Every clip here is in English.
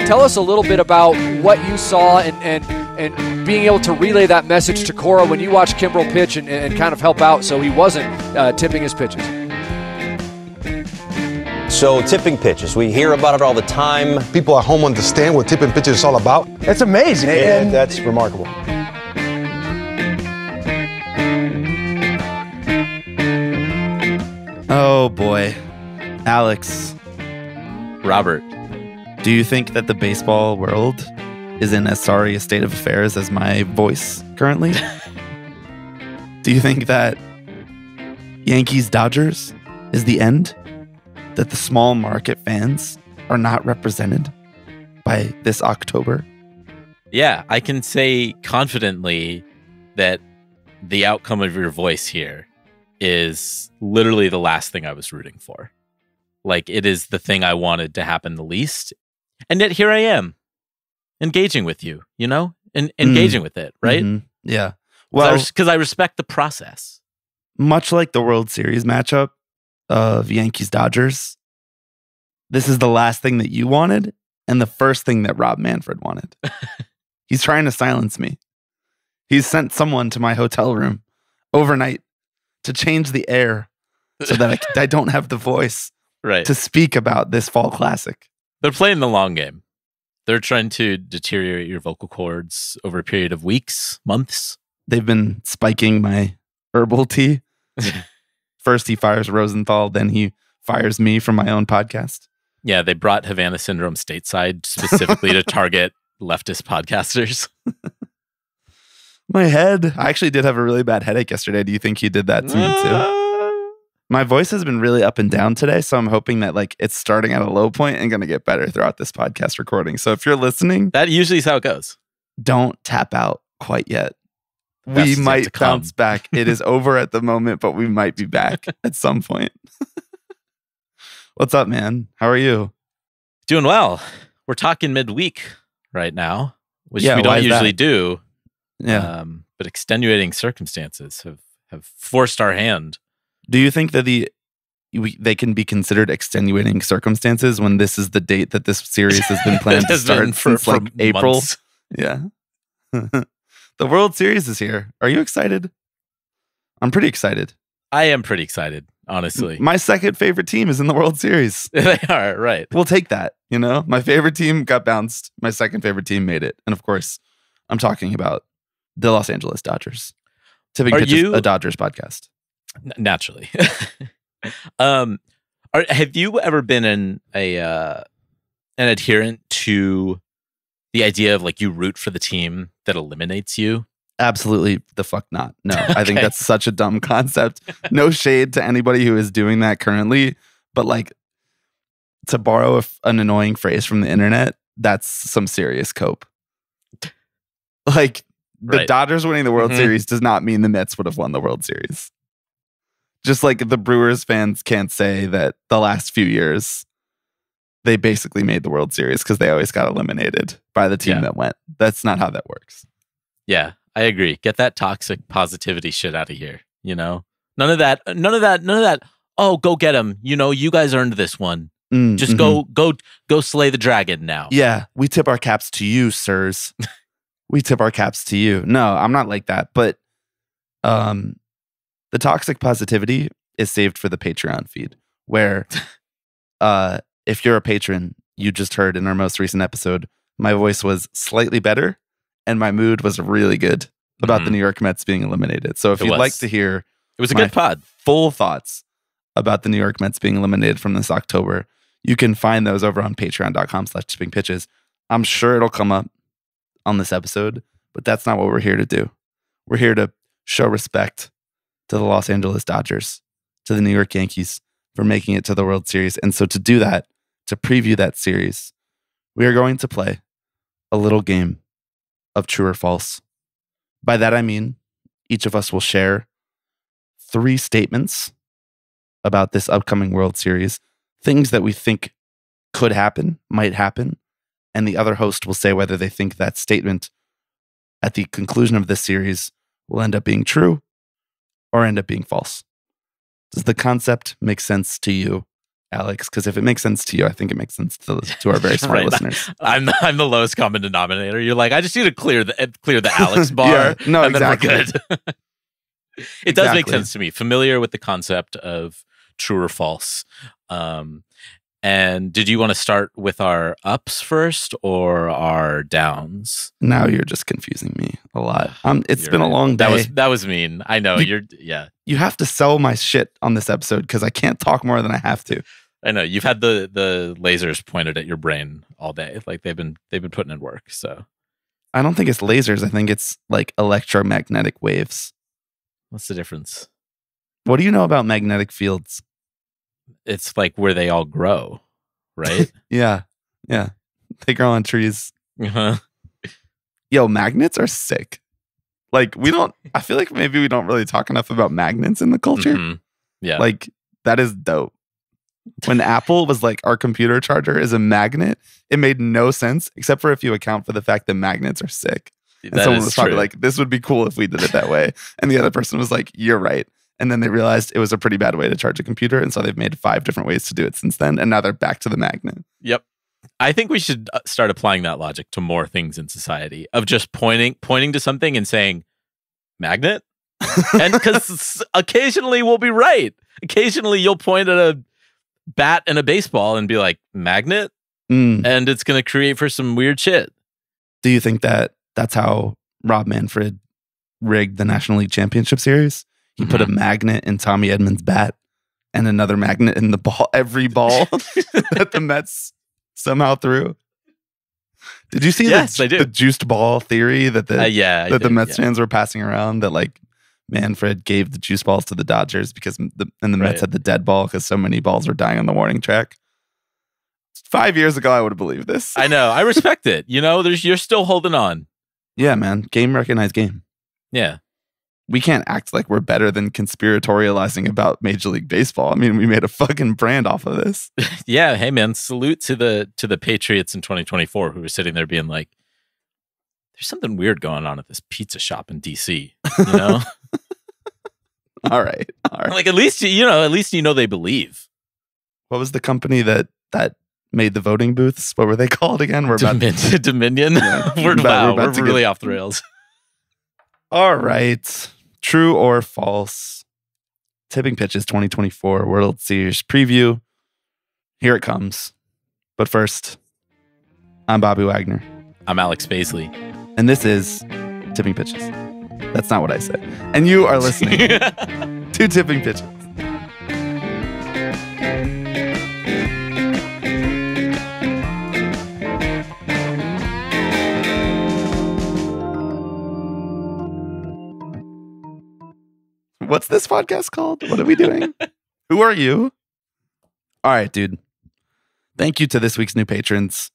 Tell us a little bit about what you saw and being able to relay that message to Cora when you watched Kimbrel pitch and kind of help out so he wasn't tipping his pitches. So tipping pitches, we hear about it all the time. People at home understand what tipping pitches is all about. It's amazing. And that's remarkable. Oh boy. Alex. Robert. Do you think that the baseball world is in as sorry a state of affairs as my voice currently? Do you think that Yankees-Dodgers is the end? That the small market fans are not represented by this October? Yeah, I can say confidently that the outcome of your voice here is literally the last thing I was rooting for. Like, it is the thing I wanted to happen the least. And yet here I am, engaging with you, you know? Engaging with it, right? Mm-hmm. Yeah. Well, because I respect the process. Much like the World Series matchup of Yankees-Dodgers, this is the last thing that you wanted and the first thing that Rob Manfred wanted. He's trying to silence me. He's sent someone to my hotel room overnight to change the air so that I don't have the voice to speak about this fall classic. They're playing the long game. They're trying to deteriorate your vocal cords over a period of weeks, months. They've been spiking my herbal tea. First he fires Rosenthal, then he fires me from my own podcast. Yeah, they brought Havana Syndrome stateside specifically to target leftist podcasters. My head. I actually did have a really bad headache yesterday. Do you think he did that to me too? My voice has been really up and down today, so I'm hoping that like it's starting at a low point and going to get better throughout this podcast recording. So if you're listening, that usually is how it goes. Don't tap out quite yet. We might bounce back. It is over at the moment, but we might be back at some point. What's up, man? How are you? Doing well. We're talking midweek right now, which we don't usually do. Yeah. But extenuating circumstances have forced our hand. Do you think that they can be considered extenuating circumstances when this is the date that this series has been planned to start since like April? Months. Yeah. The World Series is here. Are you excited? I'm pretty excited. I am pretty excited, honestly. My second favorite team is in the World Series. They are, right. We'll take that, you know? My favorite team got bounced. My second favorite team made it. And of course, I'm talking about the Los Angeles Dodgers. Tipping Pitch is a Dodgers podcast. Naturally. Have you ever been an adherent to the idea of like you root for the team that eliminates you? Absolutely the fuck not. No, okay. I think that's such a dumb concept. No shade to anybody who is doing that currently, but like to borrow an annoying phrase from the internet, that's some serious cope. Like the Dodgers winning the World Series does not mean the Mets would have won the World Series. Just like the Brewers fans can't say that the last few years they basically made the World Series because they always got eliminated by the team that went. That's not how that works. Yeah, I agree. Get that toxic positivity shit out of here. You know, none of that. Oh, go get him. You know, you guys earned this one. Just go slay the dragon now. Yeah, we tip our caps to you, sirs. We tip our caps to you. No, I'm not like that. But the toxic positivity is saved for the Patreon feed, where if you're a patron, you just heard in our most recent episode, my voice was slightly better and my mood was really good about the New York Mets being eliminated. So if you'd like to hear it was a good pod, full thoughts about the New York Mets being eliminated from this October, you can find those over on patreon.com/tippingpitches. I'm sure it'll come up on this episode, but that's not what we're here to do. We're here to show respect to the Los Angeles Dodgers, to the New York Yankees for making it to the World Series. And so to do that, to preview that series, we are going to play a little game of true or false. By that, I mean, each of us will share 3 statements about this upcoming World Series, things that we think could happen, might happen, and the other host will say whether they think that statement at the conclusion of this series will end up being true or end up being false. Does the concept make sense to you Alex? Because if it makes sense to you, I think it makes sense to our very smart Right. listeners. I'm the lowest common denominator. You're like, I just need to clear the Alex bar. Yeah, no, and exactly. Then we're good. It does make Exactly. sense to me. Familiar with the concept of true or false. And did you want to start with our ups first or our downs? Now you're just confusing me a lot. It's You're been a right. long day. That was mean. I know. Yeah. You have to sell my shit on this episode because I can't talk more than I have to. I know. You've had the lasers pointed at your brain all day. Like they've been putting in work. So I don't think it's lasers. I think it's like electromagnetic waves. what's the difference? What do you know about magnetic fields? It's like where they all grow, right? Yeah. They grow on trees. Uh-huh. Yo, magnets are sick. Like I feel like maybe we don't really talk enough about magnets in the culture. Mhm. Yeah. Like that is dope. When Apple was like, our computer charger is a magnet, it made no sense except for if you account for the fact that magnets are sick. And That someone is was probably true. like, this would be cool if we did it that way. And the other person was like, you're right. And then they realized it was a pretty bad way to charge a computer. And so they've made 5 different ways to do it since then. And now they're back to the magnet. Yep. I think we should start applying that logic to more things in society of just pointing to something and saying magnet. And because occasionally we'll be right. Occasionally you'll point at a bat and a baseball and be like magnet. And it's going to create for some weird shit. Do you think that that's how Rob Manfred rigged the National League Championship Series? He put a magnet in Tommy Edmonds' bat and another magnet in the ball, every ball that the Mets somehow threw. Did you see Yes, I do. the juiced ball theory that the Mets fans were passing around, that like Manfred gave the juice balls to the Dodgers because the Mets had the dead ball because so many balls were dying on the warning track? 5 years ago, I would have believed this. I know. I respect it. You know, you're still holding on. Yeah, man. Game recognized game. Yeah. We can't act like we're better than conspiratorializing about Major League Baseball. I mean, we made a fucking brand off of this. Yeah. Hey, man. Salute to the Patriots in 2024 who were sitting there being like, "There's something weird going on at this pizza shop in DC." You know. All right. Like at least you know they believe. What was the company that made the voting booths? What were they called again? Dominion. Yeah. We're about to really get- off the rails. All right. True or false? Tipping Pitches 2024 World Series preview. Here it comes. But first, I'm Bobby Wagner, I'm Alex Baisley. and this is Tipping Pitches. That's not what I said. And you are listening to Tipping Pitches. What's this podcast called? What are we doing? Who are you? All right, dude. Thank you to this week's new patrons.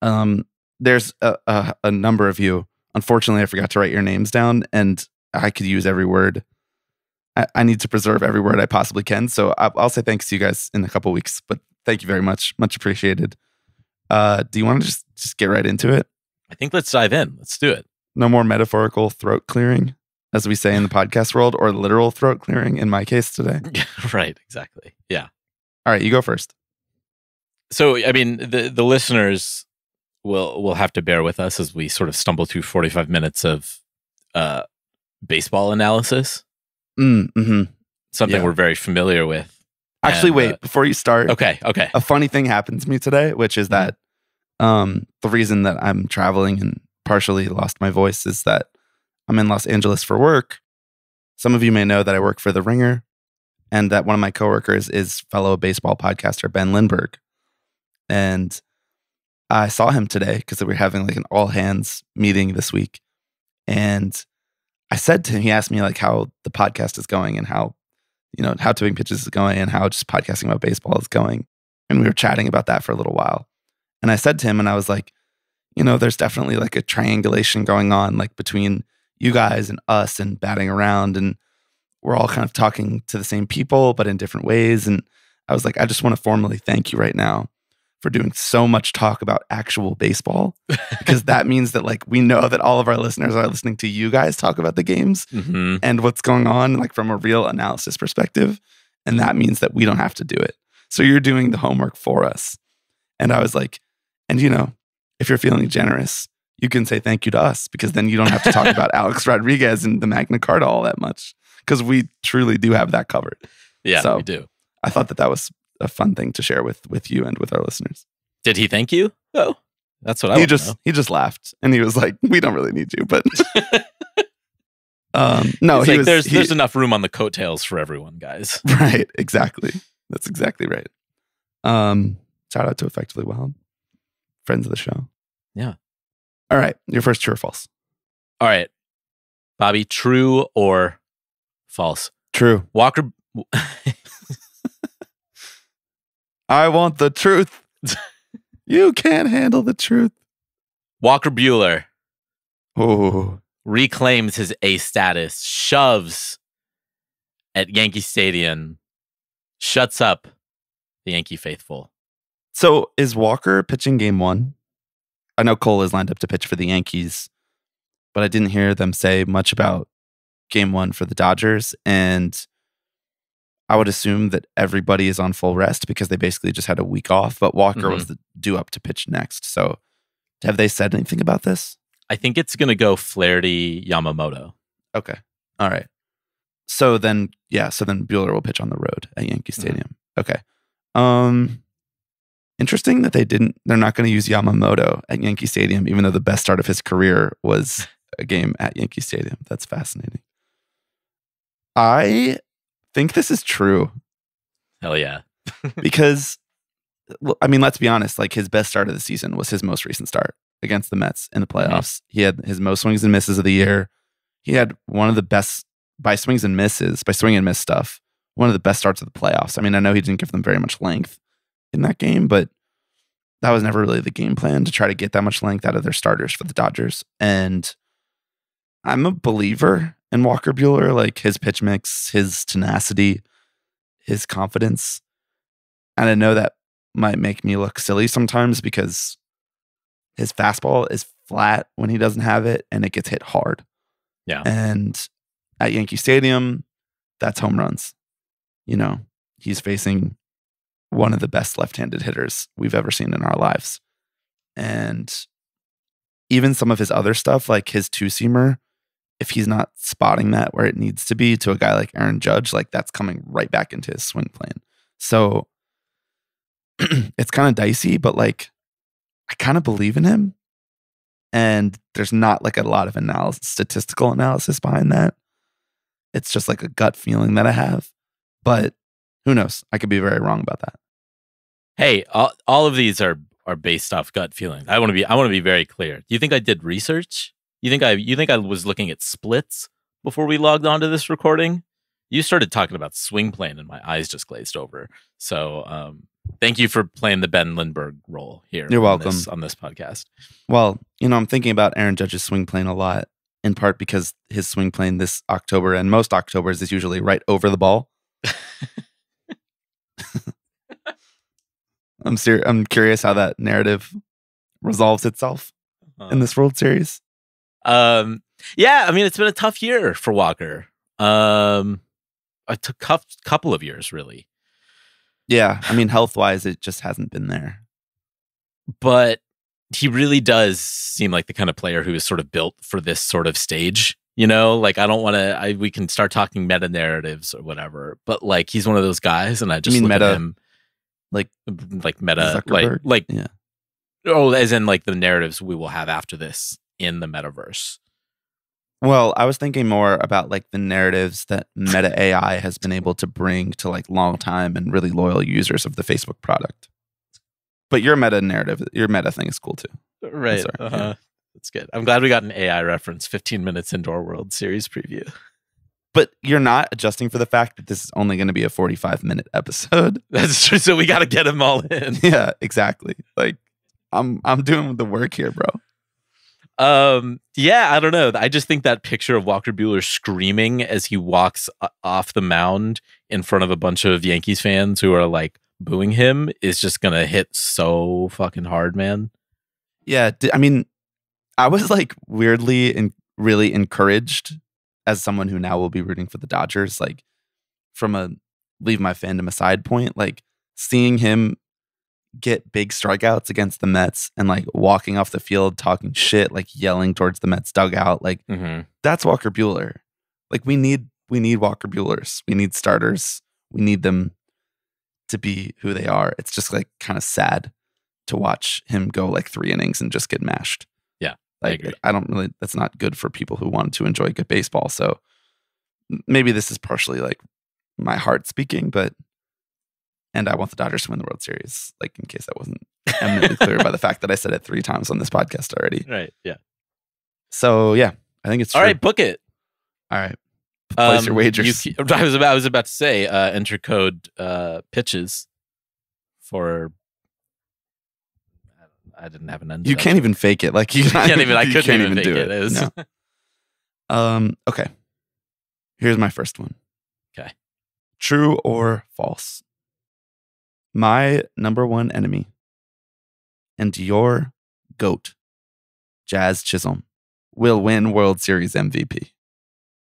There's a number of you. Unfortunately, I forgot to write your names down, and I could use every word. I need to preserve every word I possibly can. So I'll say thanks to you guys in a couple weeks, but thank you very much. Much appreciated. Do you want to just get right into it? I think let's dive in. Let's do it. No more metaphorical throat clearing, as we say in the podcast world, or literal throat clearing in my case today. Right. Exactly. Yeah. All right, you go first. So, I mean, the listeners will have to bear with us as we sort of stumble through 45 minutes of baseball analysis. Mm-hmm. Something Yeah. we're very familiar with. Actually, And, wait, before you start. Okay. A funny thing happened to me today, which is that the reason that I'm traveling and partially lost my voice is that I'm in Los Angeles for work. Some of you may know that I work for The Ringer, and that one of my coworkers is fellow baseball podcaster Ben Lindbergh. And I saw him today because we were having like an all hands meeting this week. And I said to him, he asked me like how the podcast is going and how Tipping Pitches is going and how just podcasting about baseball is going. And we were chatting about that for a little while. And I said to him, and I was like, there's definitely like a triangulation going on, like between you guys and us and batting around. And we're all kind of talking to the same people, but in different ways. And I was like, I just want to formally thank you right now for doing so much talk about actual baseball, because that means that like we know that all of our listeners are listening to you guys talk about the games and what's going on, like from a real analysis perspective. And that means that we don't have to do it. So you're doing the homework for us. And I was like, and if you're feeling generous, you can say thank you to us, because then you don't have to talk about Alex Rodriguez and the Magna Carta all that much, because we truly do have that covered. Yeah, so we do. I thought that was a fun thing to share with you and with our listeners. Did he thank you? Oh, that's what I know. He just laughed and he was like, "We don't really need you," but no, there's enough room on the coattails for everyone, guys. Right, exactly. That's exactly right. Shout out to Effectively Wild, friends of the show. Yeah. All right, your first true or false? All right, Bobby, true or false? True. Walker. I want the truth. You can't handle the truth. Walker Buehler reclaims reclaims his A status, shoves at Yankee Stadium, shuts up the Yankee faithful. So is Walker pitching game 1? I know Cole is lined up to pitch for the Yankees, but I didn't hear them say much about game 1 for the Dodgers. And I would assume that everybody is on full rest because they basically just had a week off, but Walker was due up to pitch next. So have they said anything about this? I think it's going to go Flaherty Yamamoto. Okay. All right. So then Buehler will pitch on the road at Yankee Stadium. Okay. Interesting that they're not going to use Yamamoto at Yankee Stadium, even though the best start of his career was a game at Yankee Stadium. That's fascinating. I think this is true. Hell yeah. Because, I mean, let's be honest, like his best start of the season was his most recent start against the Mets in the playoffs. He had his most swings and misses of the year. He had one of the best, by swing and miss stuff, one of the best starts of the playoffs. I mean, I know he didn't give them very much length in that game, but that was never really the game plan, to try to get that much length out of their starters for the Dodgers. And I'm a believer in Walker Buehler, like his pitch mix, his tenacity, his confidence. And I know that might make me look silly sometimes because his fastball is flat when he doesn't have it and it gets hit hard. Yeah. And at Yankee Stadium, that's home runs. He's facing one of the best left-handed hitters we've ever seen in our lives. And even some of his other stuff, like his two-seamer, if he's not spotting that where it needs to be to a guy like Aaron Judge, like that's coming right back into his swing plan. So it's kind of dicey, but like I kind of believe in him. And there's not like a lot of statistical analysis behind that. It's just like a gut feeling that I have. But who knows? I could be very wrong about that. Hey, all of these are based off gut feelings. I want to be very clear. Do you think I did research? You think I was looking at splits before we logged onto this recording? You started talking about swing plan and my eyes just glazed over. So thank you for playing the Ben Lindbergh role here. You're welcome. On this podcast. Well, I'm thinking about Aaron Judge's swing plane a lot, in part because his swing plane this October and most Octobers is usually right over the ball. I'm curious how that narrative resolves itself in this World Series. Yeah, I mean, it's been a tough year for Walker. A couple of years, really. Yeah, I mean, health-wise, it just hasn't been there. But he really does seem like the kind of player who is sort of built for this sort of stage. Like I don't want to. We can start talking meta narratives or whatever, but like he's one of those guys, and I just look at him like meta, like yeah. Oh, as in like the narratives we will have after this in the metaverse. Well, I was thinking more about like the narratives that Meta AI has been able to bring to like long time and really loyal users of the Facebook product. But your meta thing is cool too. Right. Yeah. That's good. I'm glad we got an AI reference 15 minutes into our World Series preview. But you're not adjusting for the fact that this is only going to be a 45-minute episode. That's true. So we got to get them all in. Yeah, exactly. Like I'm doing the work here, bro. Yeah, I don't know. I just think that picture of Walker Buehler screaming as he walks off the mound in front of a bunch of Yankees fans who are like booing him is just going to hit so fucking hard, man. Yeah. I mean, I was like weirdly and really encouraged as someone who now will be rooting for the Dodgers, like from a leave my fandom aside point, like seeing him get big strikeouts against the Mets and like walking off the field talking shit, like yelling towards the Mets dugout, like that's Walker Buehler. Like we need Walker Buehlers. We need starters. We need them to be who they are. It's just like kind of sad to watch him go like 3 innings and just get mashed. Yeah, like I agree. I don't really. That's not good for people who want to enjoy good baseball. So maybe this is partially like my heart speaking, and I want the Dodgers to win the World Series. Like in case that wasn't eminently clear by the fact that I said it 3 times on this podcast already. Right. Yeah. So yeah, I think it's true. All right. Book it. All right. Place your wagers. I was about to say enter code pitches for. I didn't have an end. You can't even fake it. Like you can't even. I couldn't even do fake it. It was... No. Okay. Here's my first one. Okay. True or false? My number one enemy and your GOAT, Jazz Chisholm, will win World Series MVP.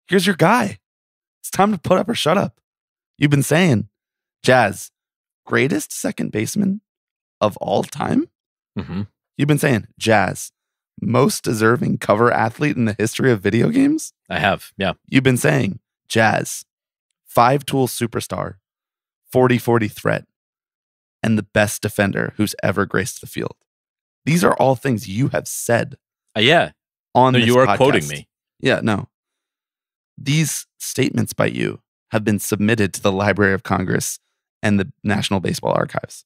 Here's your guy. It's time to put up or shut up. You've been saying, Jazz, greatest second baseman of all time? Mm-hmm. You've been saying, Jazz, most deserving cover athlete in the history of video games? I have, yeah. You've been saying, Jazz, 5-tool superstar, 40-40 threat, and the best defender who's ever graced the field. These are all things you have said. Yeah. On no, this you are podcast. quoting me. Yeah, no. These statements by you have been submitted to the Library of Congress and the National Baseball Archives,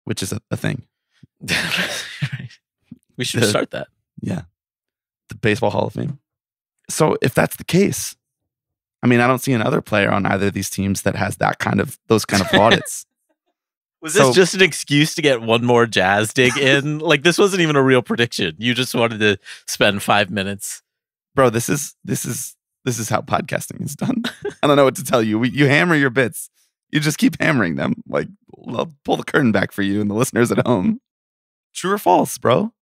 which is a thing. We should start that. Yeah. The Baseball Hall of Fame. So if that's the case, I mean, I don't see another player on either of these teams that has those kind of plaudits. Was this just an excuse to get one more Jazz dig in? Like this wasn't even a real prediction. You just wanted to spend 5 minutes. Bro, this is how podcasting is done. I don't know what to tell you. You hammer your bits. You just keep hammering them. Like, I'll pull the curtain back for you and the listeners at home. True or false, bro?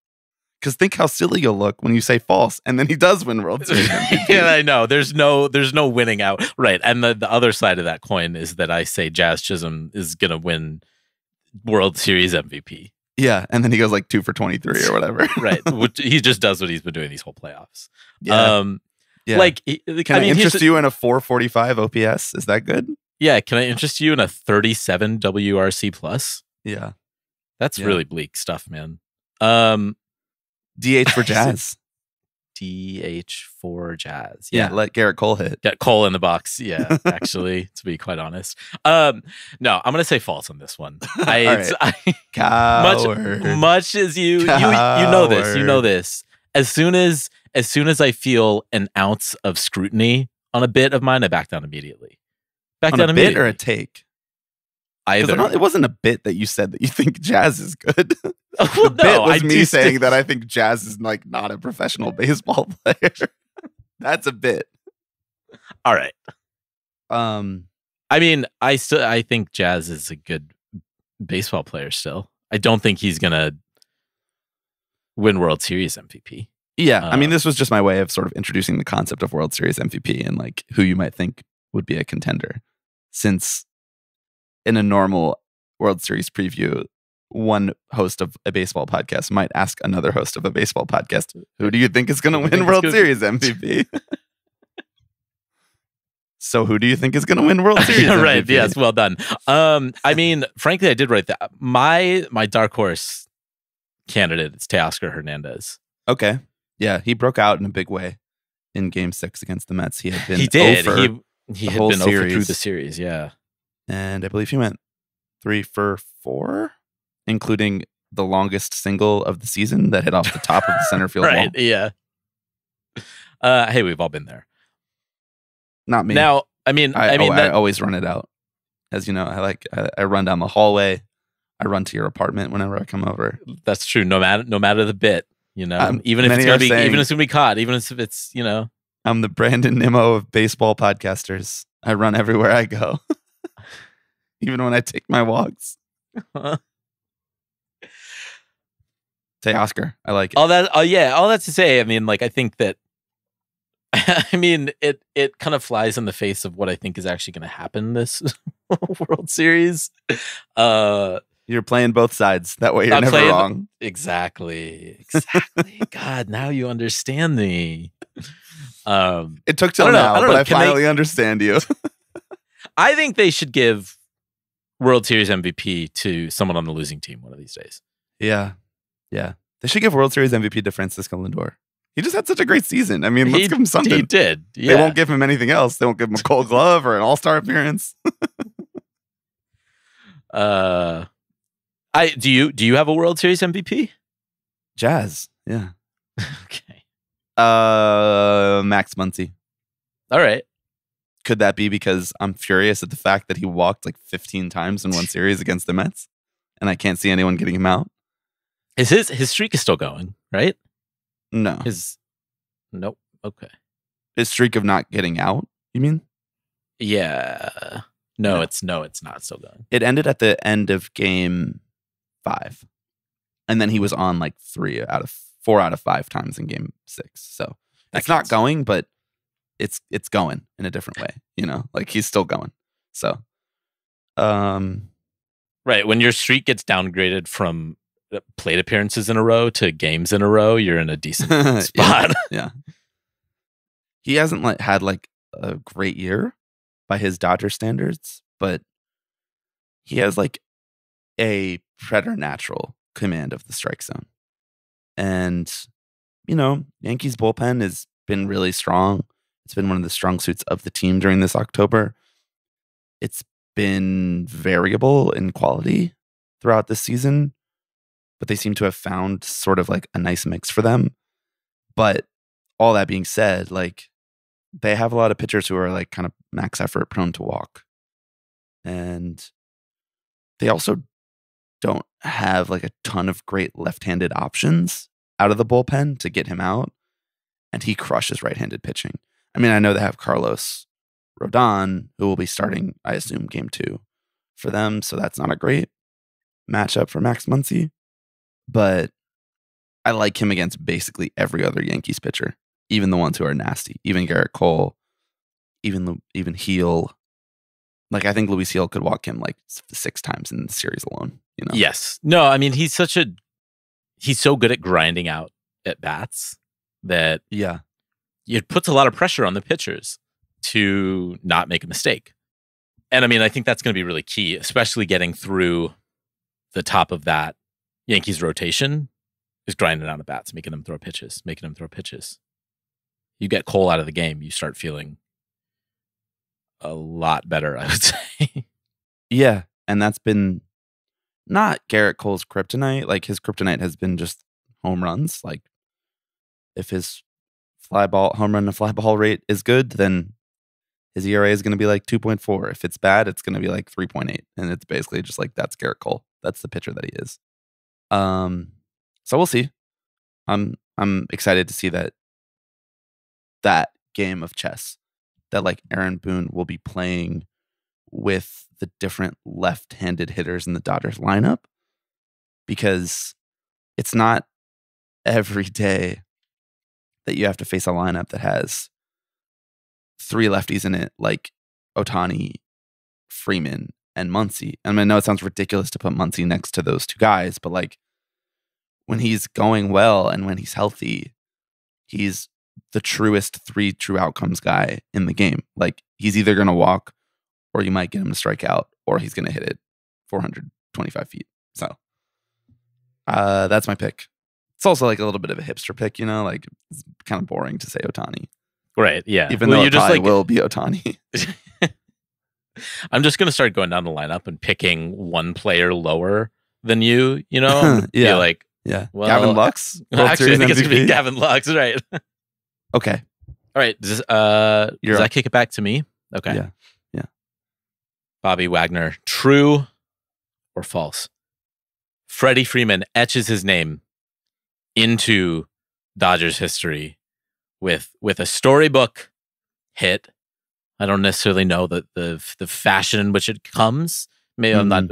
Because think how silly you'll look when you say false, and then he does win World Series MVP. Yeah, I know. There's no winning out. Right. And the other side of that coin is that I say Jazz Chisholm is going to win World Series MVP. Yeah, and then he goes like 2 for 23 or whatever. Right. He just does what he's been doing these whole playoffs. Yeah. Yeah. Like, can I interest you in a 445 OPS? Is that good? Yeah. Can I interest you in a 37 WRC plus? Yeah. That's really bleak stuff, man. DH for Jazz. DH for Jazz. Yeah. Let Garrett Cole hit. Get Cole in the box. Yeah, actually, to be quite honest. No, I'm going to say false on this one. Much as you know this. As soon as I feel an ounce of scrutiny on a bit of mine, I back down immediately. On a bit or a take? Either. It wasn't a bit that you said that you think Jazz is good. Well, the bit was me saying that I think Jazz is like not a professional baseball player. That's a bit. All right. I mean, I think Jazz is a good baseball player still. I don't think he's gonna win World Series MVP. Yeah, I mean, this was just my way of sort of introducing the concept of World Series MVP and like who you might think would be a contender. Since in a normal World Series preview, one host of a baseball podcast might ask another host of a baseball podcast, who do you think is going to win World Series MVP? So who do you think is going to win World Series MVP? Right, yes, well done. I mean, frankly, I did write that. My dark horse candidate is Teoscar Hernandez. Okay. Yeah, he broke out in a big way in Game 6 against the Mets. He had been he did. over he had been over through the series, yeah. And I believe he went 3 for 4, including the longest single of the season that hit off the top of the center field right, wall. Yeah. Hey, we've all been there. Not me. Now, I always run it out. As you know, I run down the hallway. I run to your apartment whenever I come over. That's true. No matter the bit, you know, even if it's gonna be caught, even if it's, you know, I'm the Brandon Nimmo of baseball podcasters. I run everywhere I go, even when I take my walks. Teoscar, I like it. All that to say, I mean, like, I think that, I mean, it kind of flies in the face of what I think is actually going to happen this World Series. You're playing both sides. That way you're never wrong. Exactly. God, now you understand me. It took till now, but I finally understand you. I think they should give World Series MVP to someone on the losing team one of these days. Yeah. They should give World Series MVP to Francisco Lindor. He just had such a great season. I mean, let's give him something. He did. Yeah. They won't give him anything else. They won't give him a Gold Glove or an All-Star appearance. Do you have a World Series MVP? Jazz. Yeah. Okay. Max Muncy. All right. Could that be because I'm furious at the fact that he walked like 15 times in one series against the Mets, and I can't see anyone getting him out? Is his streak is still going, right? No. Nope. Okay. His streak of not getting out, you mean? Yeah. No, it's not still going. It ended at the end of game 5. And then he was on like 4 out of 5 times in game 6. So it's not going, but it's going in a different way, like he's still going. So, right. When your streak gets downgraded from plate appearances in a row to games in a row, you're in a decent spot. Yeah. He hasn't had like a great year by his Dodger standards, but he has like a preternatural command of the strike zone. And, Yankees bullpen has been really strong. It's been one of the strong suits of the team during this October. It's been variable in quality throughout this season, but they seem to have found sort of like a nice mix for them. But all that being said, like they have a lot of pitchers who are like kind of max effort prone to walk. And they also don't have like a ton of great left-handed options out of the bullpen to get him out. And he crushes right-handed pitching. I mean, I know they have Carlos Rodon, who will be starting, I assume, game 2 for them. So that's not a great matchup for Max Muncy. But I like him against basically every other Yankees pitcher, even the ones who are nasty, even Garrett Cole, even Heel. Like, I think Luis Heel could walk him like 6 times in the series alone. Yes. No, I mean, he's so good at grinding out at bats that it puts a lot of pressure on the pitchers to not make a mistake. And I mean, I think that's going to be really key, especially getting through the top of that Yankees rotation is grinding out of bats, making them throw pitches. You get Cole out of the game, you start feeling a lot better, I would say. Yeah. And that's been not Garrett Cole's kryptonite. Like his kryptonite has been just home runs. Like if his home run to fly ball rate is good, then his ERA is going to be like 2.4. If it's bad, it's going to be like 3.8. And it's basically just like, that's Garrett Cole. That's the pitcher that he is. So we'll see. I'm excited to see that game of chess that like Aaron Boone will be playing with the different left-handed hitters in the Dodgers lineup, because it's not every day that you have to face a lineup that has 3 lefties in it, like Ohtani, Freeman, and Muncy. I mean, I know it sounds ridiculous to put Muncy next to those 2 guys, but like when he's going well and when he's healthy, he's the truest 3 true outcomes guy in the game. Like he's either going to walk, or you might get him to strike out, or he's going to hit it 425 feet. So that's my pick. It's also like a little bit of a hipster pick, like it's kind of boring to say Ohtani. Right, yeah. Even though it probably will be Ohtani. I'm just going to start going down the lineup and picking one player lower than you, Yeah. Be like, yeah. Well, Gavin Lux? Actually, I think it's going to be Gavin Lux, right? Okay. All right. Does that kick it back to me? Okay. Yeah. Bobby Wagner, true or false? Freddie Freeman etches his name into Dodgers history with a storybook hit. I don't necessarily know the fashion in which it comes. Maybe I'm not.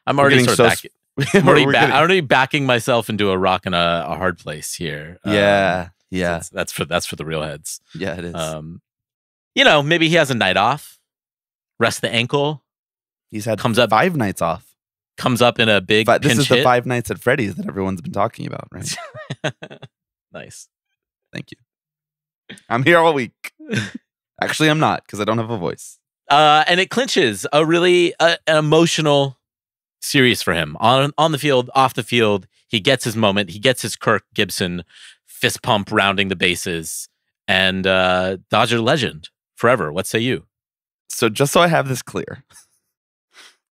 I'm already sort of I'm already backing myself into a rock and a hard place here. Yeah. So that's for the real heads. Yeah, it is. Maybe he has a night off, rests the ankle. He's had Comes up 5 nights off. Comes up in a big But this pinch is the hit. 5 nights at Freddy's that everyone's been talking about, right? Nice. Thank you. I'm here all week. Actually, I'm not because I don't have a voice. And it clinches a really an emotional series for him on the field, off the field. He gets his moment. He gets his Kirk Gibson fist pump rounding the bases, and Dodger legend forever. What say you? So just so I have this clear,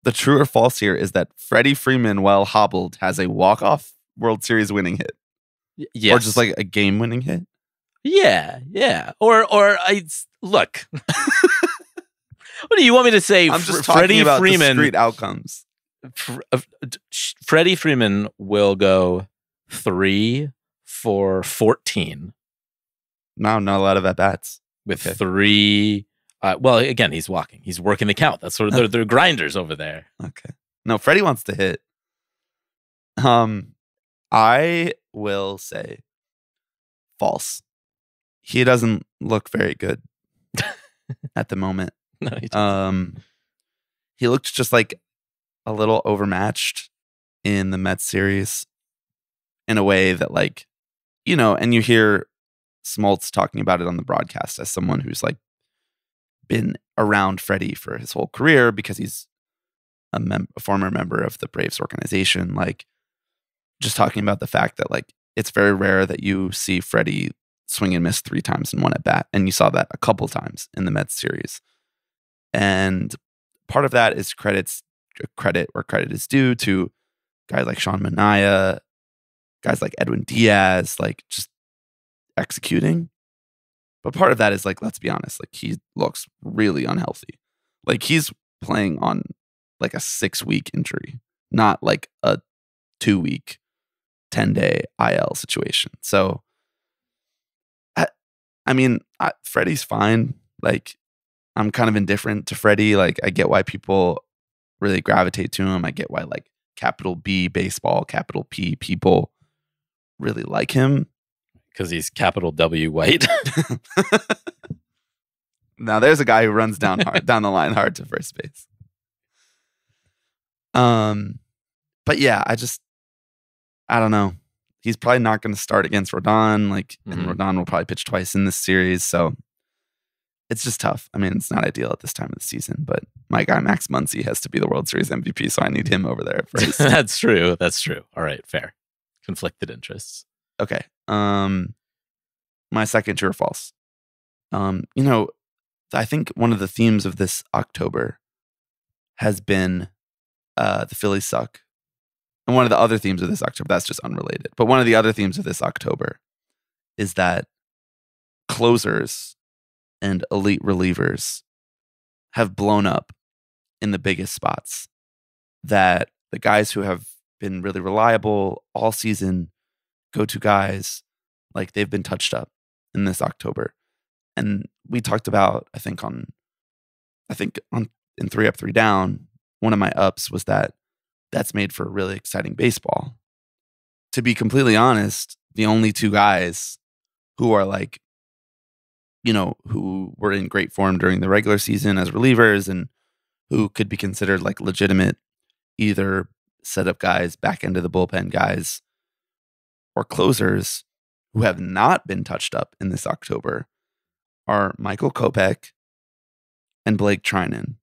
the true or false here is that Freddie Freeman, while hobbled, has a walk-off World Series winning hit. Yes. Or just like a game-winning hit. Yeah. Or I look. What do you want me to say? I'm just talking Freddie about Freeman, discrete outcomes. Freddie Freeman will go 3 for 14 No, not a lot of at-bats. with 3. Well, again, he's walking. He's working the count. That's sort of they're grinders over there. Okay. No, Freddie wants to hit. I will say false. He doesn't look very good at the moment. No, he doesn't. He looked just like a little overmatched in the Mets series in a way that, like, and you hear Smoltz talking about it on the broadcast as someone who's like been around Freddie for his whole career because he's a former member of the Braves organization. Like, just talking about the fact that, like, it's very rare that you see Freddie swing and miss 3 times in one at bat. And you saw that a couple times in the Mets series. And part of that is credit where credit is due to guys like Sean Manaea, guys like Edwin Diaz, like just executing. But part of that is, like, let's be honest, like, he looks really unhealthy. Like, he's playing on like a 6-week injury, not like a 2-week, 10-day IL situation. So, I mean, Freddie's fine. Like, I'm kind of indifferent to Freddie. Like, I get why people really gravitate to him. I get why, like, capital B baseball, capital P people really like him. Because he's capital W white. Now there's a guy who runs down the line hard to first base. But yeah, I don't know. He's probably not going to start against Rodon. Like, and Rodon will probably pitch twice in this series. So it's just tough. I mean, it's not ideal at this time of the season, but my guy Max Muncy has to be the World Series MVP, so I need him over there first. That's true. All right, fair. Conflicted interests. Okay. My second true or false. I think one of the themes of this October has been the Phillies suck. And one of the other themes of this October, that's just unrelated, but one of the other themes of this October is that closers and elite relievers have blown up in the biggest spots. That the guys who have been really reliable all season, go-to guys, like, they've been touched up in this October. And we talked about, I think on in 3 Up, 3 Down, one of my ups was that's made for a really exciting baseball. To be completely honest, the only 2 guys who are like, who were in great form during the regular season as relievers and who could be considered like legitimate, either setup guys, back end of the bullpen guys, or closers who have not been touched up in this October are Michael Kopech and Blake Trinan.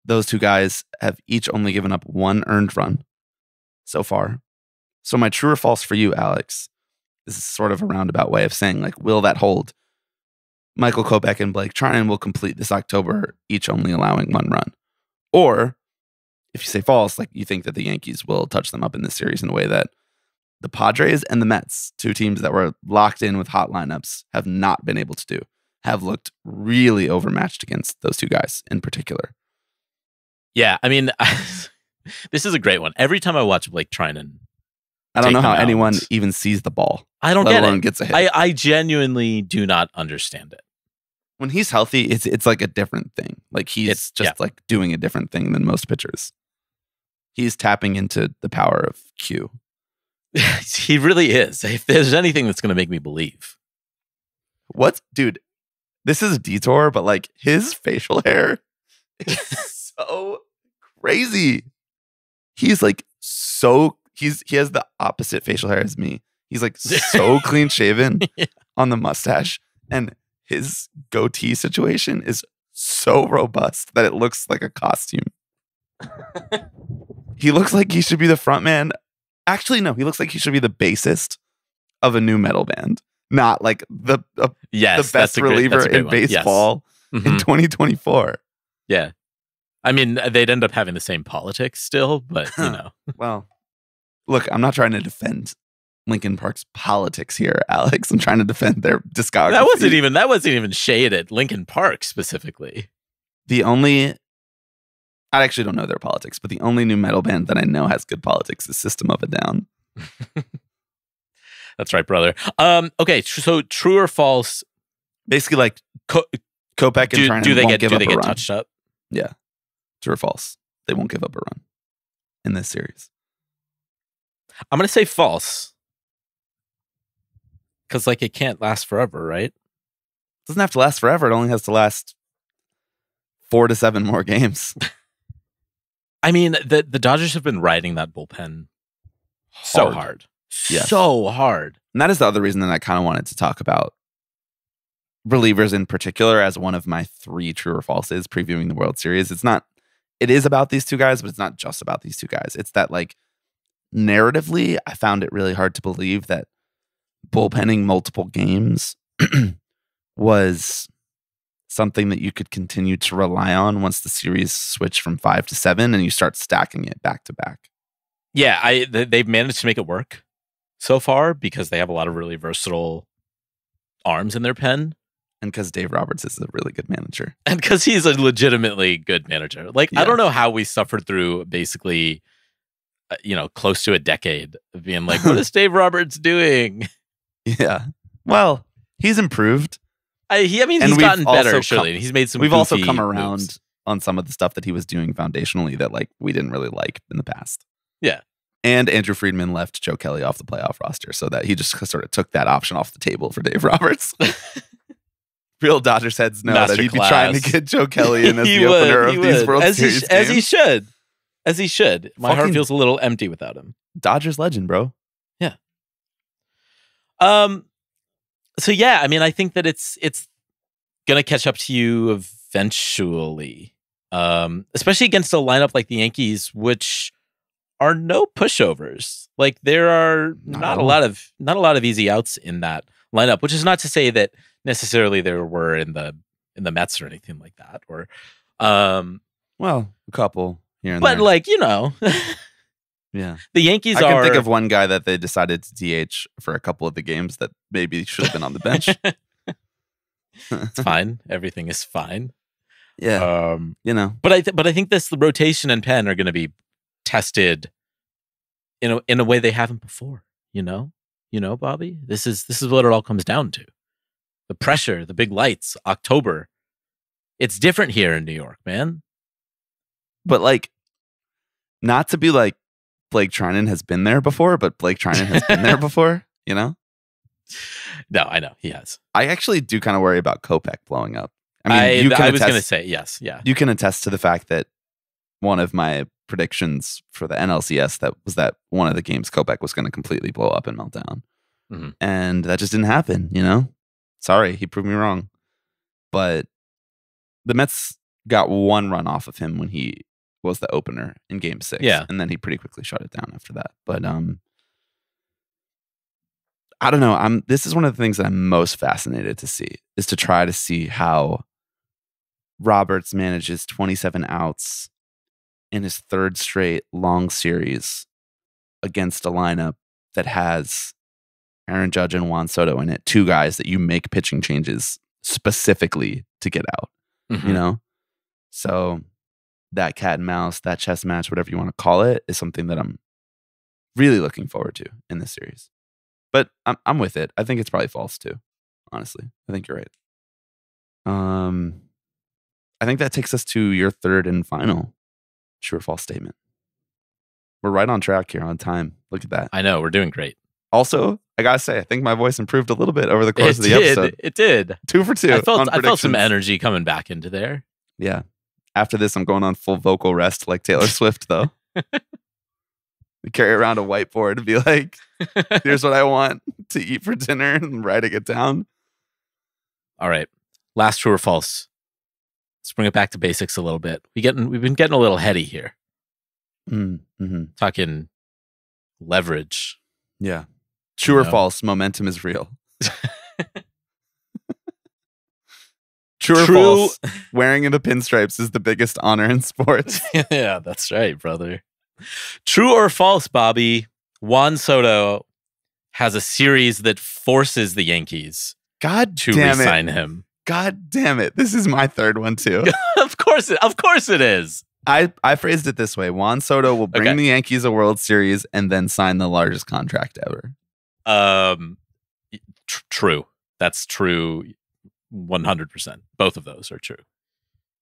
Those 2 guys have each only given up 1 earned run so far. So my true or false for you, Alex, this is sort of a roundabout way of saying, like, will that hold? Michael Kopech and Blake Trinan will complete this October, each only allowing 1 run. Or if you say false, like, you think that the Yankees will touch them up in this series in a way that the Padres and the Mets, 2 teams that were locked in with hot lineups, have not been able to do, have looked really overmatched against those 2 guys in particular. Yeah, I mean, this is a great one. Every time I watch Blake Trinan, I don't know how anyone even sees the ball. I don't get it. Gets a hit. I genuinely do not understand it. When he's healthy, it's like a different thing. Like, he's like doing a different thing than most pitchers. He's tapping into the power of Q. He really is. If there's anything that's going to make me believe. Dude, this is a detour, but like, his facial hair It's so crazy. He's like he has the opposite facial hair as me. He's like so clean shaven on the mustache, and his goatee situation is so robust that it looks like a costume. He looks like he should be the front man. Actually, no, he looks like he should be the bassist of a new metal band, not like the best reliever in baseball in 2024. Yeah. I mean, they'd end up having the same politics still, but you know. Well, look, I'm not trying to defend Linkin Park's politics here, Alex. I'm trying to defend their discography. That wasn't even shade at Linkin Park specifically. I actually don't know their politics, but the only new metal band that I know has good politics is System of a Down. That's right, brother. Okay, so true or false? Basically, like Kopech and Trinan won't give up a run. Do they get touched up? Yeah. True or false? They won't give up a run in this series. I'm going to say false. Because, like, it can't last forever, right? It doesn't have to last forever. It only has to last 4 to 7 more games. I mean, the Dodgers have been riding that bullpen so hard. Yes. So hard. And that is the other reason that I kind of wanted to talk about relievers in particular as one of my 3 true or falses previewing the World Series. It is about these two guys, but it's not just about these two guys. It's that, like, narratively, I found it really hard to believe that bullpenning multiple games was something that you could continue to rely on once the series switched from 5 to 7 and you start stacking it back to back. Yeah, they've managed to make it work so far because they have a lot of really versatile arms in their pen. And because Dave Roberts is a really good manager. And because he's a legitimately good manager. Like, yeah. I don't know how we suffered through basically, close to a decade of being like, what is Dave Roberts doing? Yeah. Well, he's improved. He's gotten better, surely. He's made some We've also come moves around on some of the stuff that he was doing foundationally that, like, we didn't really like in the past. Yeah. And Andrew Friedman left Joe Kelly off the playoff roster so that he just sort of took that option off the table for Dave Roberts. Real Dodgers heads know that he'd be trying to get Joe Kelly in as the opener of these World Series games. As he should. My heart feels a little empty without him. Dodgers legend, bro. Yeah. So yeah, I mean, I think that it's gonna catch up to you eventually, especially against a lineup like the Yankees, which are no pushovers. Like, there are not a lot of easy outs in that lineup, which is not to say that necessarily there were in the Mets or anything like that, or well, a couple here and there. But, like, yeah, the Yankees I can think of one guy that they decided to DH for a couple of the games that maybe should have been on the bench. It's fine. Everything is fine. Yeah. But I think the rotation and pen are going to be tested in a way they haven't before. Bobby, this is what it all comes down to. The pressure, the big lights, October. It's different here in New York, man. But, like, not to be like Blake Trinan has been there before, but Blake Trinan has been there before, No, I know he has. I actually do kind of worry about Kopech blowing up. I mean, I was going to say yes. Yeah. You can attest to the fact that one of my predictions for the NLCS was that one of the games Kopech was going to completely blow up and melt down. Mm-hmm. And that just didn't happen, Sorry, he proved me wrong. But the Mets got 1 run off of him when he was the opener in Game 6. Yeah. And then he pretty quickly shut it down after that. But I don't know. This is one of the things that I'm most fascinated to see, is to try to see how Roberts manages 27 outs in his 3rd straight long series against a lineup that has Aaron Judge and Juan Soto in it, 2 guys that you make pitching changes specifically to get out, So that cat and mouse, that chess match, whatever you want to call it, is something that I'm really looking forward to in this series. But I'm with it. I think it's probably false too, honestly. I think you're right. I think that takes us to your 3rd and final true or false statement. We're right on track here on time. Look at that. I know, we're doing great. Also, I gotta say, I think my voice improved a little bit over the course of the episode. It did. 2 for 2. I felt some energy coming back into there. Yeah. After this, I'm going on full vocal rest like Taylor Swift, though. We carry around a whiteboard and be like, here's what I want to eat for dinner and writing it down. All right. Last true or false. Let's bring it back to basics a little bit. We've been getting a little heady here. Mm-hmm. Talking leverage. Yeah. True or false, momentum is real. True or false, wearing the pinstripes is the biggest honor in sports. Yeah, that's right, brother. True or false, Bobby, Juan Soto has a series that forces the Yankees to re-sign him. God damn it. This is my third one too. Of course it is. I phrased it this way. Juan Soto will bring the Yankees a World Series and then sign the largest contract ever. True. That's true 100%. Both of those are true.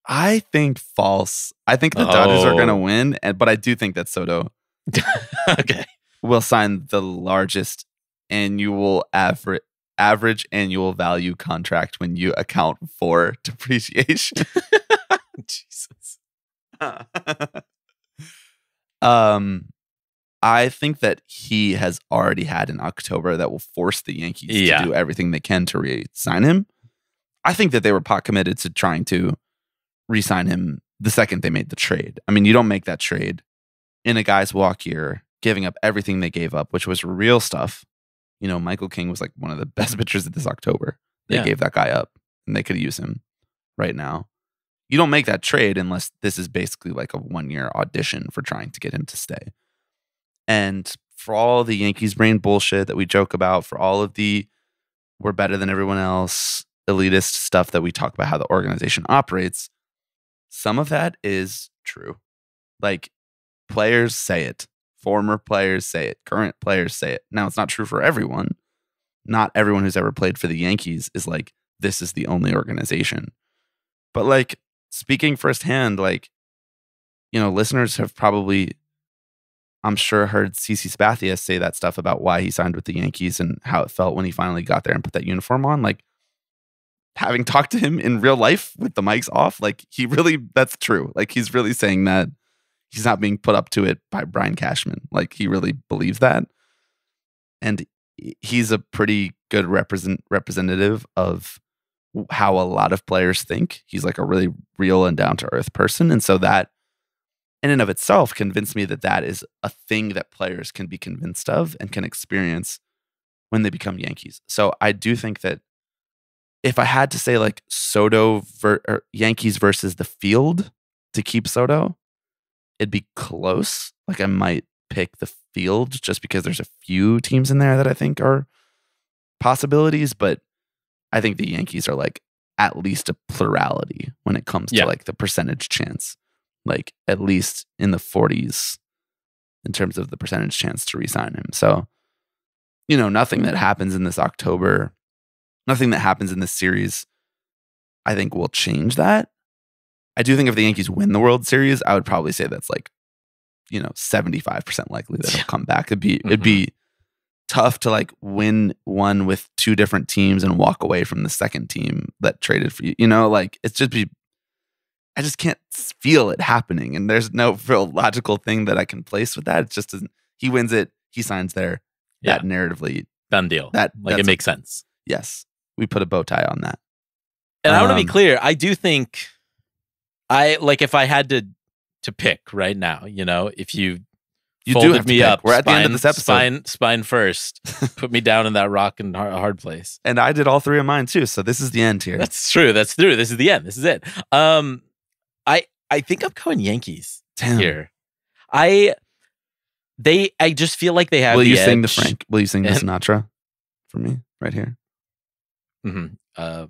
I think false. I think the Dodgers are going to win, but I do think that Soto will sign the largest annual average annual value contract when you account for depreciation. Jesus. I think that he has already had an October that will force the Yankees to do everything they can to re-sign him. I think that they were pot committed to trying to re-sign him the second they made the trade. I mean, you don't make that trade in a guy's walk year, giving up everything they gave up, which was real stuff. You know, Michael King was like one of the best pitchers of this October. They gave that guy up and they could use him right now. You don't make that trade unless this is basically like a 1-year audition for trying to get him to stay. And for all the Yankees brain bullshit that we joke about, for all of the we're better than everyone else, elitist stuff that we talk about how the organization operates, some of that is true. Like, players say it. Former players say it. Current players say it. Now, it's not true for everyone. Not everyone who's ever played for the Yankees is like, this is the only organization. But like, speaking firsthand, like, you know, listeners have probably, I'm sure, heard CC Sabathia say that stuff about why he signed with the Yankees and how it felt when he finally got there and put that uniform on. Like, having talked to him in real life with the mics off, like, he really, that's true. Like, he's really saying that he's not being put up to it by Brian Cashman. Like, he really believes that. And he's a pretty good representative of how a lot of players think. He's like a really real and down to earth person. And so that in and of itself convinced me that that is a thing that players can be convinced of and can experience when they become Yankees. So I do think that if I had to say like Yankees versus the field to keep Soto, it'd be close. Like, I might pick the field just because there's a few teams in there that I think are possibilities, but I think the Yankees are like at least a plurality when it comes to like the percentage chance, like at least in the 40s in terms of the percentage chance to re-sign him. So, you know, nothing that happens in this October, nothing that happens in this series, I think will change that. I do think if the Yankees win the World Series, I would probably say that's like, you know, 75% likely that he'll come back. It'd be tough to like win one with two different teams and walk away from the second team that traded for you. You know, like, I just can't feel it happening. And there's no real logical thing that I can place with that. It's just, he wins it, he signs there. That narratively. Done deal. It makes sense. Yes. We put a bow tie on that. And I want to be clear. I do think if I had to pick right now, you know, if you folded me up, we're at the end of this episode. Spine first, put me down in that rock and hard place. And I did all three of mine too. So this is the end here. That's true. This is the end. This is it. I think I'm going Yankees here. I just feel like they have. Will you sing the Frank? Will you sing the Sinatra for me right here? Mm-hmm.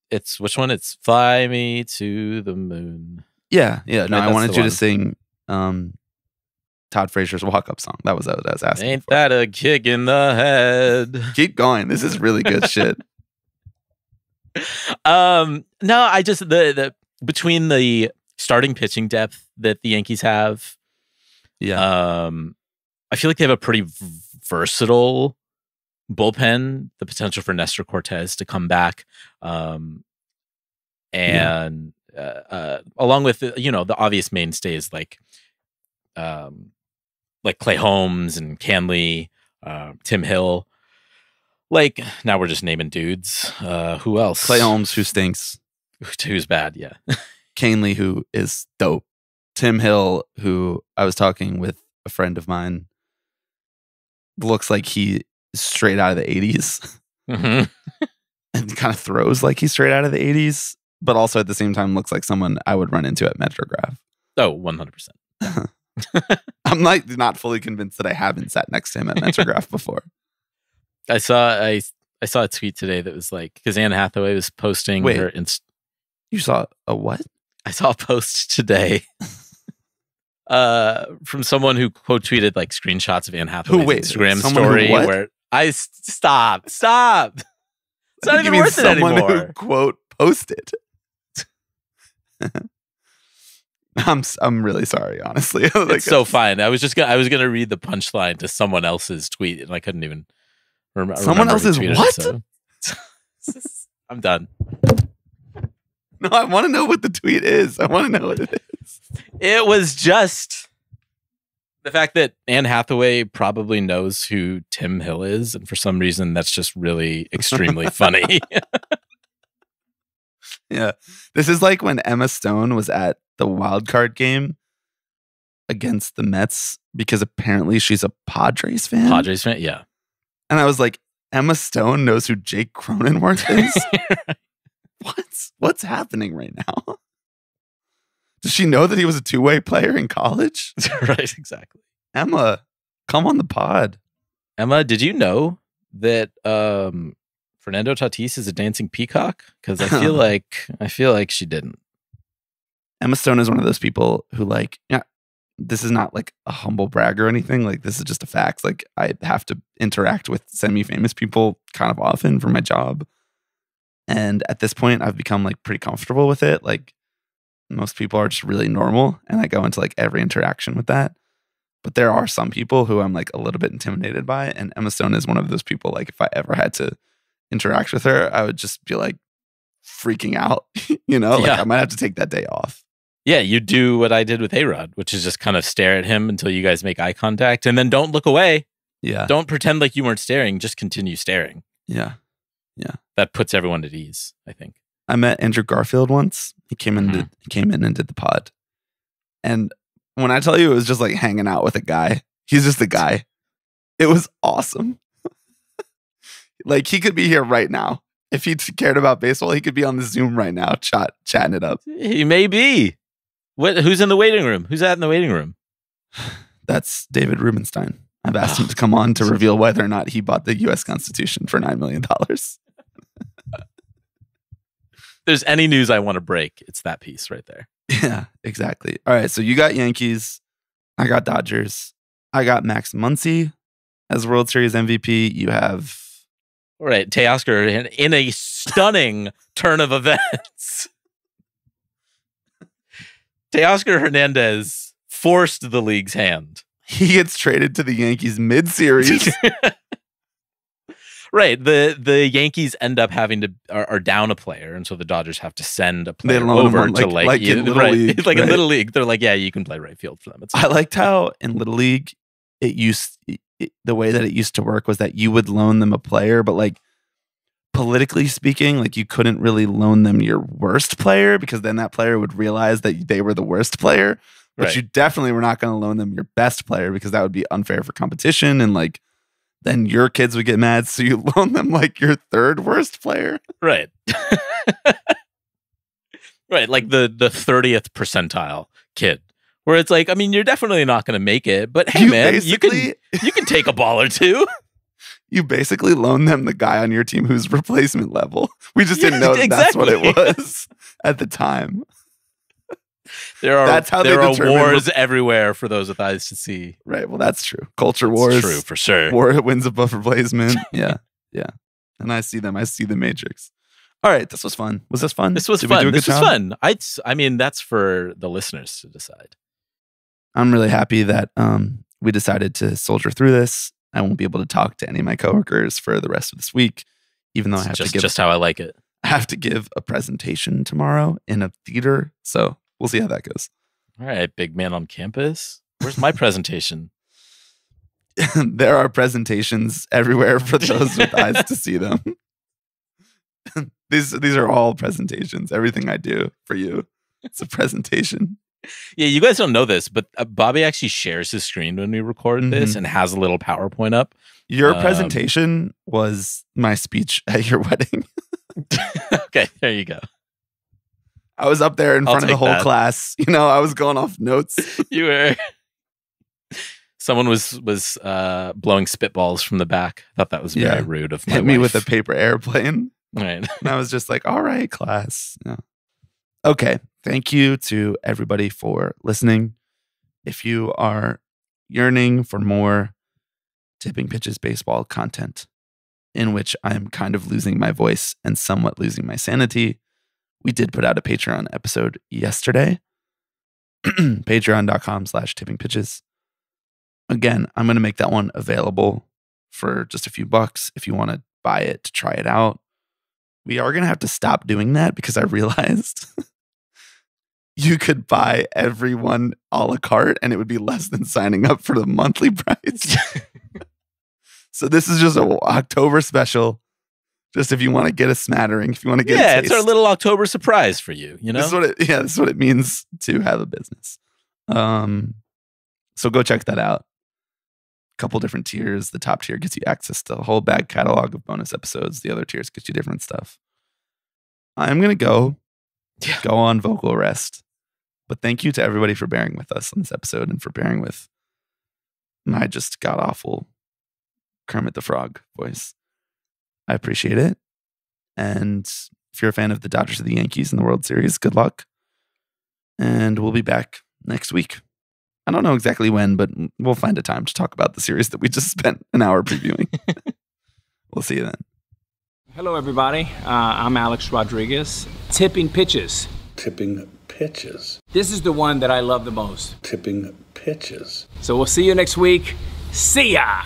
It's which one? It's "Fly Me to the Moon." Yeah. No, I wanted you to sing Todd Frazier's walk-up song. That was what I was asking. Ain't that a kick in the head? Keep going. This is really good shit. No, I just the between the starting pitching depth that the Yankees have, I feel like they have a pretty versatile bullpen. The potential for Nestor Cortez to come back, and along with the obvious mainstays like Clay Holmes and Canley, Tim Hill. Like, now we're just naming dudes. Who else? Clay Holmes, who stinks. Who's bad, yeah. Canley, who is dope. Tim Hill, who I was talking with a friend of mine, looks like he is straight out of the 80s. Mm-hmm. And kind of throws like he's straight out of the 80s, but also at the same time looks like someone I would run into at Metrograph. Oh, 100%. I'm like not fully convinced that I haven't sat next to him at Metrograph before. I saw a tweet today that was like, because Anne Hathaway was posting her You saw a what? I saw a post today from someone who quote tweeted like screenshots of Anne Hathaway's Instagram story where stop. It's not even worth it anymore. Who quote posted. I'm really sorry, honestly. Like, it's so fine. I was gonna read the punchline to someone else's tweet, and I couldn't even remember. Someone else's what? I'm done. No, I want to know what the tweet is. I want to know what it is. It was just the fact that Anne Hathaway probably knows who Tim Hill is, and for some reason, that's just really extremely funny. Yeah. This is like when Emma Stone was at the wild card game against the Mets because apparently she's a Padres fan. Yeah. And I was like, Emma Stone knows who Jake Cronenworth is? What's happening right now? Does she know that he was a two-way player in college? Right, exactly. Emma, come on the pod. Emma, did you know that Fernando Tatis is a dancing peacock? Because I feel like she didn't. Emma Stone is one of those people who this is not like a humble brag or anything. Like, this is just a fact. Like, I have to interact with semi-famous people kind of often for my job. And at this point, I've become like pretty comfortable with it. Like, most people are just really normal. And I go into like every interaction with that. But there are some people who I'm like a little bit intimidated by. And Emma Stone is one of those people. Like, if I ever had to interact with her, I would just be like freaking out, I might have to take that day off. Yeah, you do what I did with A-Rod, which is just kind of stare at him until you guys make eye contact and then don't look away. Yeah. Don't pretend like you weren't staring, just continue staring. Yeah. Yeah. That puts everyone at ease, I think. I met Andrew Garfield once. He came in and did the pod. And when I tell you it was just like hanging out with a guy, he's just a guy. It was awesome. Like, he could be here right now. If he cared about baseball, he could be on the Zoom right now, chatting it up. He may be. Who's in the waiting room? Who's in the waiting room? That's David Rubenstein. I've asked him to come on to reveal whether or not he bought the U.S. Constitution for $9 million. There's any news I want to break, it's that piece right there. Yeah, exactly. All right, so you got Yankees. I got Dodgers. I got Max Muncy as World Series MVP. You have... All right, Teoscar in a stunning turn of events. Teoscar Hernandez forced the league's hand. He gets traded to the Yankees mid-series. Right. The Yankees end up are down a player, and so the Dodgers have to send a player over to like in Little League. Like in Little League, they're like, yeah, you can play right field for them. I liked how in Little League the way that it used to work was that you would loan them a player, but like politically speaking, like you couldn't really loan them your worst player because then that player would realize that they were the worst player. But you definitely were not going to loan them your best player because that would be unfair for competition. And like, then your kids would get mad. So you loan them like your third worst player. Right. Right. Like the 30th percentile kid where it's like, I mean, you're definitely not going to make it, but hey, you can take a ball or two. You basically loan them the guy on your team who's replacement level. We just didn't know that's what it was at the time. There are wars everywhere for those with eyes to see. Right. Well, that's true. Culture wars. True, for sure. War wins above replacement. Yeah. Yeah. And I see them. I see the Matrix. All right. This was fun. Was this fun? This was fun. This was fun. I mean, that's for the listeners to decide. I'm really happy that we decided to soldier through this. I won't be able to talk to any of my coworkers for the rest of this week, even though I have to give just how I like it. I have to give a presentation tomorrow in a theater. So we'll see how that goes. All right, big man on campus. Where's my presentation? There are presentations everywhere for those with eyes to see them. These are all presentations. Everything I do for you, it's a presentation. Yeah, you guys don't know this, but Bobby actually shares his screen when we record this and has a little PowerPoint up. Your presentation was my speech at your wedding. Okay, there you go. I was up there in front of the whole class. You know, I was going off notes. You were. Someone was blowing spitballs from the back. I thought that was very rude of my Hit me wife. with a paper airplane. Right. And I was just like, all right, class. Yeah. Okay. Thank you to everybody for listening. If you are yearning for more Tipping Pitches baseball content in which I'm kind of losing my voice and somewhat losing my sanity, we did put out a Patreon episode yesterday. Patreon.com/tippingpitches. Again, I'm going to make that one available for just a few bucks if you want to buy it to try it out. We are going to have to stop doing that because I realized you could buy everyone a la carte and it would be less than signing up for the monthly price. So this is just an October special. Just if you want to get a smattering, if you want to get a taste. It's our little October surprise for you, you know? This is what it means to have a business. So go check that out. Couple different tiers. The top tier gets you access to a whole back catalog of bonus episodes. The other tiers get you different stuff. I'm going to go on vocal rest. But thank you to everybody for bearing with us on this episode and for bearing with my just god-awful Kermit the Frog voice. I appreciate it. And if you're a fan of the Dodgers or the Yankees in the World Series, good luck. And we'll be back next week. I don't know exactly when, but we'll find a time to talk about the series that we just spent an hour previewing. We'll see you then. Hello, everybody. I'm Alex Rodriguez. Tipping Pitches. Tipping Pitches. This is the one that I love the most. Tipping Pitches. So we'll see you next week. See ya!